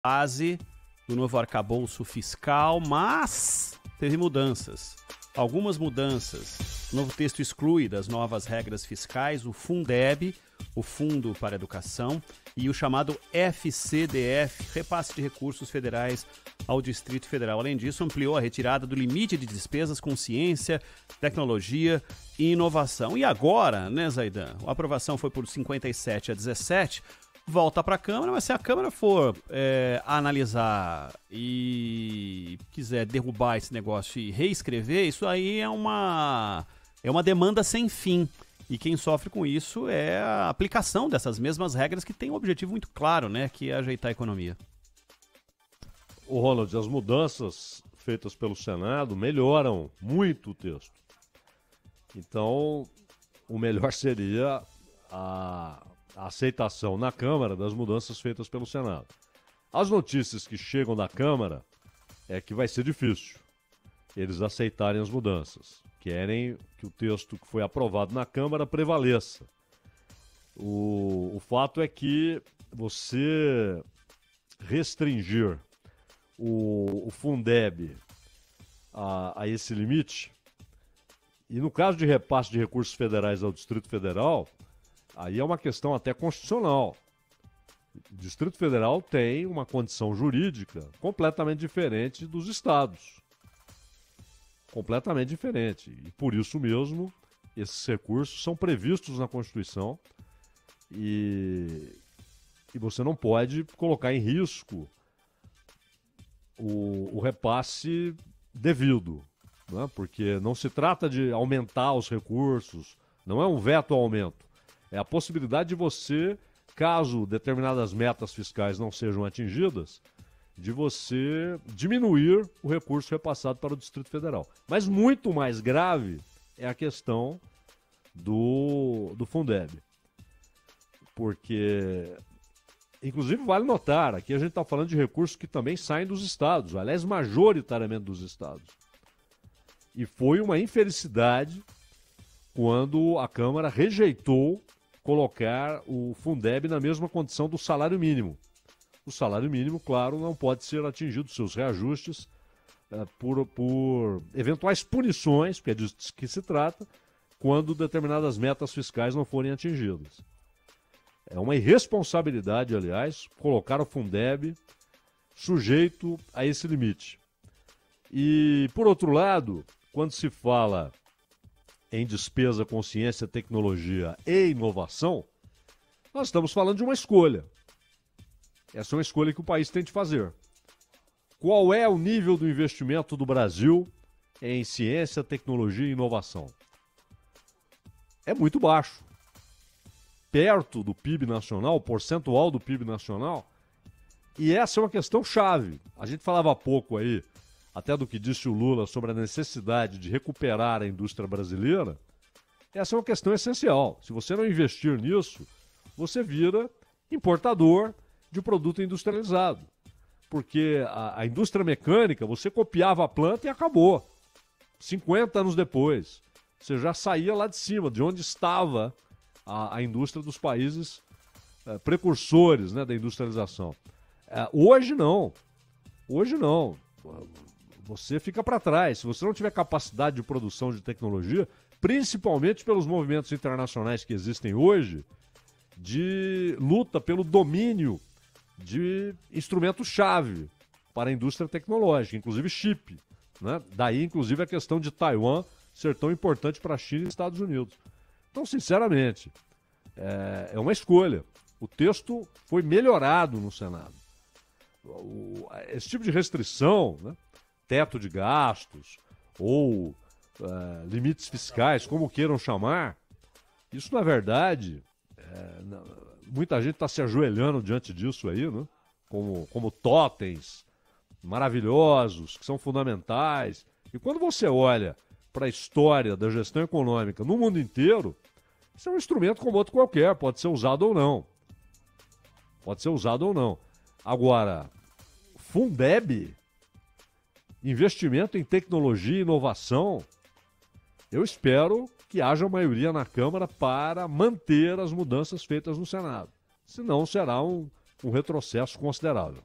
base do novo arcabouço fiscal, mas teve mudanças. Algumas mudanças. O novo texto exclui das novas regras fiscais o Fundeb, o Fundo para a Educação, e o chamado FCDF, Repasse de Recursos Federais ao Distrito Federal. Além disso, ampliou a retirada do limite de despesas com ciência, tecnologia e inovação. E agora, né, Zaidan? A aprovação foi por 57-17, volta para a Câmara, mas se a Câmara for analisar e quiser derrubar esse negócio e reescrever, isso aí é uma demanda sem fim. E quem sofre com isso é a aplicação dessas mesmas regras que tem um objetivo muito claro, né, que é ajeitar a economia. O Ronald, as mudanças feitas pelo Senado melhoram muito o texto. Então, o melhor seria a aceitação na Câmara das mudanças feitas pelo Senado. As notícias que chegam da Câmara é que vai ser difícil eles aceitarem as mudanças. Querem que o texto que foi aprovado na Câmara prevaleça. O fato é que você restringir o Fundeb a esse limite, e no caso de repasse de recursos federais ao Distrito Federal, aí é uma questão até constitucional. O Distrito Federal tem uma condição jurídica completamente diferente dos estados. Completamente diferente. E por isso mesmo, esses recursos são previstos na Constituição e você não pode colocar em risco o repasse devido, né? Porque não se trata de aumentar os recursos, não é um veto ao aumento. É a possibilidade de você, caso determinadas metas fiscais não sejam atingidas, de você diminuir o recurso repassado para o Distrito Federal. Mas muito mais grave é a questão do Fundeb. Porque, inclusive, vale notar, aqui a gente está falando de recursos que também saem dos estados, aliás, majoritariamente dos estados. E foi uma infelicidade quando a Câmara rejeitou colocar o Fundeb na mesma condição do salário mínimo. O salário mínimo, claro, não pode ser atingido, seus reajustes, por eventuais punições, porque é disso que se trata, quando determinadas metas fiscais não forem atingidas. É uma irresponsabilidade, aliás, colocar o Fundeb sujeito a esse limite. E, por outro lado, quando se fala em despesa com ciência, tecnologia e inovação, nós estamos falando de uma escolha. Essa é uma escolha que o país tem de fazer. Qual é o nível do investimento do Brasil em ciência, tecnologia e inovação? É muito baixo. Perto do PIB nacional, percentual do PIB nacional. E essa é uma questão chave. A gente falava há pouco aí, até do que disse o Lula sobre a necessidade de recuperar a indústria brasileira. Essa é uma questão essencial. Se você não investir nisso, você vira importador de produto industrializado. Porque a indústria mecânica, você copiava a planta e acabou. 50 anos depois, você já saía lá de cima, de onde estava a indústria dos países precursores, né, da industrialização. Hoje não. Hoje não. Você fica para trás. Se você não tiver capacidade de produção de tecnologia, principalmente pelos movimentos internacionais que existem hoje, de luta pelo domínio de instrumentos-chave para a indústria tecnológica, inclusive chip, né? Daí, inclusive, a questão de Taiwan ser tão importante para a China e Estados Unidos. Então, sinceramente, é uma escolha. O texto foi melhorado no Senado. Esse tipo de restrição, né? Teto de gastos ou limites fiscais, como queiram chamar, isso, na verdade, muita gente está se ajoelhando diante disso aí, né? Como totens maravilhosos, que são fundamentais. E quando você olha para a história da gestão econômica no mundo inteiro, isso é um instrumento como outro qualquer, pode ser usado ou não. Pode ser usado ou não. Agora, Fundeb, investimento em tecnologia e inovação, eu espero que haja maioria na Câmara para manter as mudanças feitas no Senado. Senão será um retrocesso considerável.